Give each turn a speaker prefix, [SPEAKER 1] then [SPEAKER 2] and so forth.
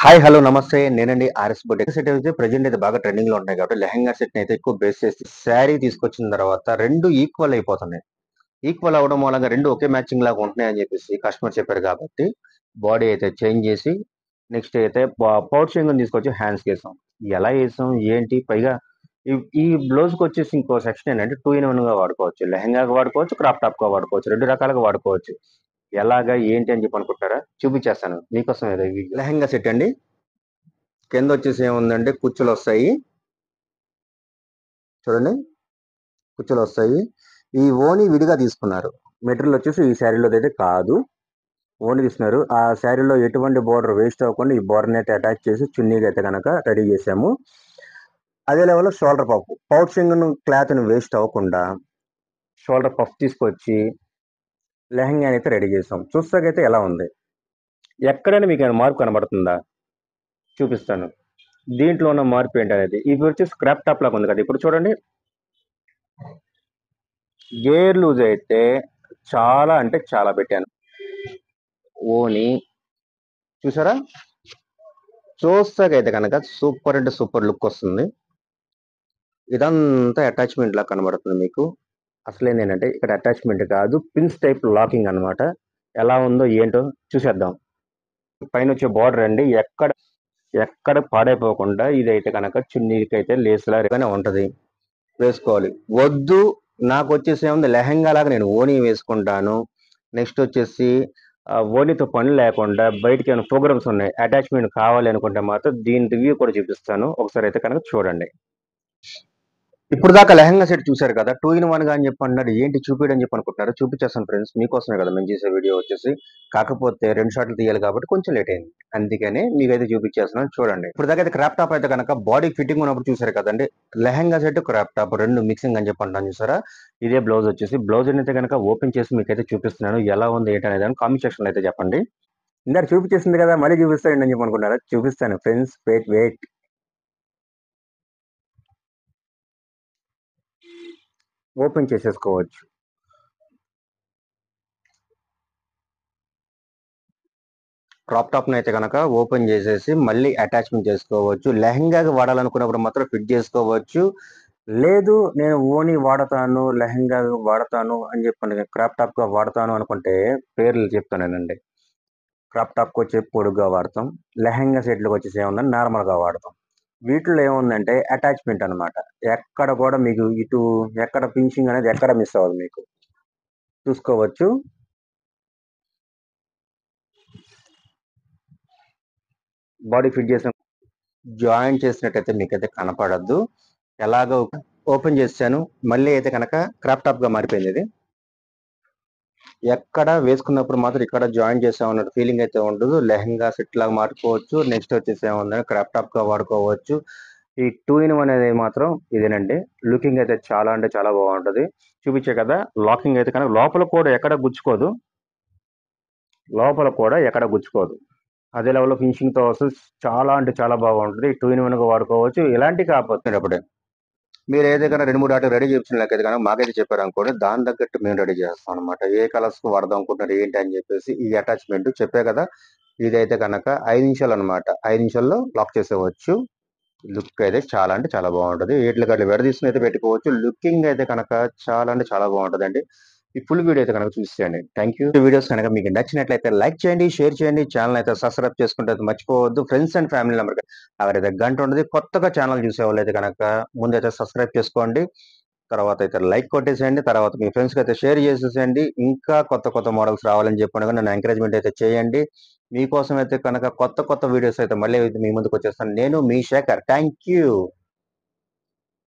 [SPEAKER 1] Hi hello నమస్తే నేనండి RS బుడ్ set అయితే ప్రెజెంట్ అయితే బాగా ట్రెండింగ్ లో ఉంటాయి కాబట్టి లెహంగా సెట్ అయితే ఎక్కువ బేస్ చేసి శారీ తీసుకొచ్చిన తర్వాత రెండు ఈక్వల్ అయిపోతున్నాయి. ఈక్వల్ అవడం మూలంగా రెండు ఒకే మ్యాచింగ్ లాగా ఉంటున్నాయి అని చెప్పేసి కస్టమర్ చెప్పారు కాబట్టి బాడీ అయితే చేంజ్ చేసి నెక్స్ట్ అయితే పౌచ్ తీసుకొచ్చి హ్యాండ్స్ వేసాం. ఎలా వేసాం ఏంటి పైగా ఈ బ్లౌజ్ కి వచ్చేసి ఇంకో సెక్షన్ ఏంటంటే 2 in 1 గా వాడుకోవచ్చు. లెహంగాగా వాడుకోవచ్చు, క్రాప్ టాప్ గా వాడుకోవచ్చు, రెండు రకాలుగా వాడుకోవచ్చు. ఎలాగా ఏంటి అని చెప్పి అనుకుంటారా? చూపించేస్తాను మీకోసం. లెహంగా సెట్ అండి. కింద వచ్చేసి ఏముందంటే కుచ్చులు వస్తాయి చూడండి, కుచ్చులు వస్తాయి. ఈ ఓని విడిగా తీసుకున్నారు. మెటీరియల్ వచ్చేసి ఈ శారీలో అయితే కాదు, ఓని తీసుకున్నారు. ఆ శారీలో ఎటువంటి బోర్డర్ వేస్ట్ అవ్వకుండా ఈ బోర్డర్ అయితే అటాచ్ చేసి చున్నీగా అయితే కనుక రెడీ చేసాము. అదే లెవెల్లో షోల్డర్ పఫ్, పౌచింగ్ క్లాత్ ని వేస్ట్ అవ్వకుండా షోల్డర్ పఫ్ తీసుకొచ్చి లెహంగా అయితే రెడీ చేసాం. చూస్తాకైతే ఎలా ఉంది? ఎక్కడైనా మీకు ఏమైనా మార్పు కనబడుతుందా? చూపిస్తాను. దీంట్లో ఉన్న మార్పు ఏంటనేది. ఇది వచ్చి స్క్రాప్ టాప్ లాగా ఉంది కదా. ఇప్పుడు చూడండి, గేర్ లూజ్ అయితే చాలా అంటే చాలా పెట్టాను. ఓని చూసారా? చూస్తాకైతే కనుక సూపర్ అంటే సూపర్ లుక్ వస్తుంది. ఇదంతా అటాచ్మెంట్ లా కనబడుతుంది మీకు. అసలేంటంటే ఇక్కడ అటాచ్మెంట్ కాదు, పిన్స్ టైప్ లాకింగ్ అన్నమాట. ఎలా ఉందో ఏంటో చూసేద్దాం. పైన వచ్చే బార్డర్ అండి, ఎక్కడ పాడైపోకుండా ఇదైతే కనుక చున్నీకి అయితే లేస్ లాగానే ఉంటది, వేసుకోవాలి. వద్దు నాకు వచ్చేసి ఏముంది, లెహంగా లాగా నేను ఓనీ వేసుకుంటాను, నెక్స్ట్ వచ్చేసి ఓనీతో పని లేకుండా బయటికి ఏమైనా ప్రోగ్రామ్స్ ఉన్నాయి, అటాచ్మెంట్ కావాలి అనుకుంటే మాత్రం దీని రివ్యూ కూడా చూపిస్తాను. ఒకసారి అయితే కనుక చూడండి. ఇప్పుడు దాకా లెహంగా సెట్ చూశారు కదా, 2 in 1 గా అని చెప్పి అన్నారు. ఏంటి చూపించడం చెప్పి అనుకుంటున్నారు? చూపించేస్తాను ఫ్రెండ్స్, మీకోసమే కదా మేము చేసే వీడియో వచ్చేసి. కాకపోతే 2 షాట్లు తీయాలి కాబట్టి కొంచెం లేట్ అయింది, అందుకనే మీకైతే చూపించేస్తున్నాను చూడండి. ఇప్పుడు దాకా అయితే క్రాప్ టాప్ అయితే కనుక బాడీ ఫిట్టింగ్ ఉన్నప్పుడు చూసారు కదండి. లెహంగా సెట్ క్రాప్ టాప్ రెండు మిక్సింగ్ అని చెప్పి అంటాను చూసారా. ఇదే బ్లౌజ్ వచ్చేసి, బ్లౌజ్ అయితే కనుక ఓపెన్ చేసి మీకైతే చూపిస్తున్నాను. ఎలా ఉంది ఏంటి అనేది కామెంట్ సెక్షన్ అయితే చెప్పండి. ఇందాక చూపించేసింది కదా, మళ్ళీ చూపిస్తాను అని చెప్పి అనుకుంటారా? చూపిస్తాను ఫ్రెండ్స్, వెయిట్ వెయిట్. ఓపెన్ చేసేసుకోవచ్చు. క్రాప్ టాప్ అయితే కనుక ఓపెన్ చేసేసి మళ్ళీ అటాచ్మెంట్ చేసుకోవచ్చు. లెహంగాగా వాడాలనుకున్నప్పుడు మాత్రం ఫిట్ చేసుకోవచ్చు. లేదు నేను ఓని వాడతాను, లెహంగా వాడతాను అని చెప్పి క్రాప్ టాప్ గా వాడతాను అనుకుంటే పేర్లు చెప్తానండి. క్రాప్ టాప్ వచ్చి పొడుగ్గా వాడతాం, లెహంగా సెట్లకు వచ్చేసి ఏముందని నార్మల్ గా వాడతాం. వీటిలో ఏముందంటే అటాచ్మెంట్ అన్నమాట. ఎక్కడ కూడా మీకు ఇటు ఎక్కడ పించింగ్ అనేది ఎక్కడ మిస్ అవ్వదు, మీకు చూసుకోవచ్చు. బాడీ ఫిట్ చేసిన జాయిన్ చేసినట్టయితే మీకైతే కనపడద్దు. ఎలాగో ఓపెన్ చేశాను, మళ్ళీ అయితే కనుక క్రాప్ టాప్ గా మారిపోయింది. ఇది ఎక్కడ వేసుకున్నప్పుడు మాత్రం ఇక్కడ జాయిన్ చేసామన్నట్టు ఫీలింగ్ అయితే ఉండదు. లెహంగా సెట్ లాగా మార్చుకోవచ్చు. నెక్స్ట్ వచ్చేసి ఏముందని క్రాప్ టాప్ గా వాడుకోవచ్చు. ఈ 2 in 1 అనేది మాత్రం ఇదేనండి. లుకింగ్ అయితే చాలా అంటే చాలా బాగుంటది. చూపించే కదా, లాకింగ్ అయితే కనుక లోపల కూడా ఎక్కడ గుచ్చుకోదు, లోపల కూడా ఎక్కడ గుచ్చుకోదు. అదే లెవెల్లో ఫినిషింగ్ తో వస్తుంది. చాలా అంటే చాలా బాగుంటుంది. 2 in 1 గా వాడుకోవచ్చు. ఇలాంటి కాకపోతే అప్పుడే మీరు ఏదైనా 2, 3 ఆటలు రెడీ చేయించినట్లయితే కనుక మాకైతే చెప్పారు అనుకోండి, దాని తగ్గట్టు మేము రెడీ చేస్తాం అనమాట. ఏ కలర్స్ వాడదాం అనుకుంటున్నారు ఏంటి అని చెప్పేసి ఈ అటాచ్మెంట్ చెప్పే కదా. ఇదైతే కనుక 5 నిమిషాలు అనమాట. 5 నిమిషాల్లో లాక్ చేసేవచ్చు. లుక్ అయితే చాలా అంటే చాలా బాగుంటది. వీటికి అట్లా విడదీసుకుని అయితే పెట్టుకోవచ్చు. లుకింగ్ అయితే కనుక చాలా అంటే చాలా బాగుంటదండి. ఈ ఫుల్ వీడియో అయితే కనుక చూసేయండి. Thank you. వీడియోస్ కనుక మీకు నచ్చినట్లయితే లైక్ చేయండి, షేర్ చేయండి, ఛానల్ అయితే సబ్స్క్రైబ్ చేసుకుంటే అయితే మర్చిపోవద్దు. ఫ్రెండ్స్ అండ్ ఫ్యామిలీ మెంబర్ అక్కడైతే గంట ఉండదు. కొత్తగా ఛానల్ చూసే వాళ్ళు అయితే కనుక ముందైతే సబ్స్క్రైబ్ చేసుకోండి. తర్వాత అయితే లైక్ కొట్టేసేయండి. తర్వాత మీ ఫ్రెండ్స్కి అయితే షేర్ చేసేసేయండి. ఇంకా కొత్త కొత్త మోడల్స్ రావాలని చెప్పి నన్ను ఎంకరేజ్మెంట్ అయితే చేయండి. మీకోసం అయితే కనుక కొత్త కొత్త వీడియోస్ అయితే మళ్ళీ మీ ముందుకు వచ్చేస్తాను. నేను మీ శేఖర్. Thank you.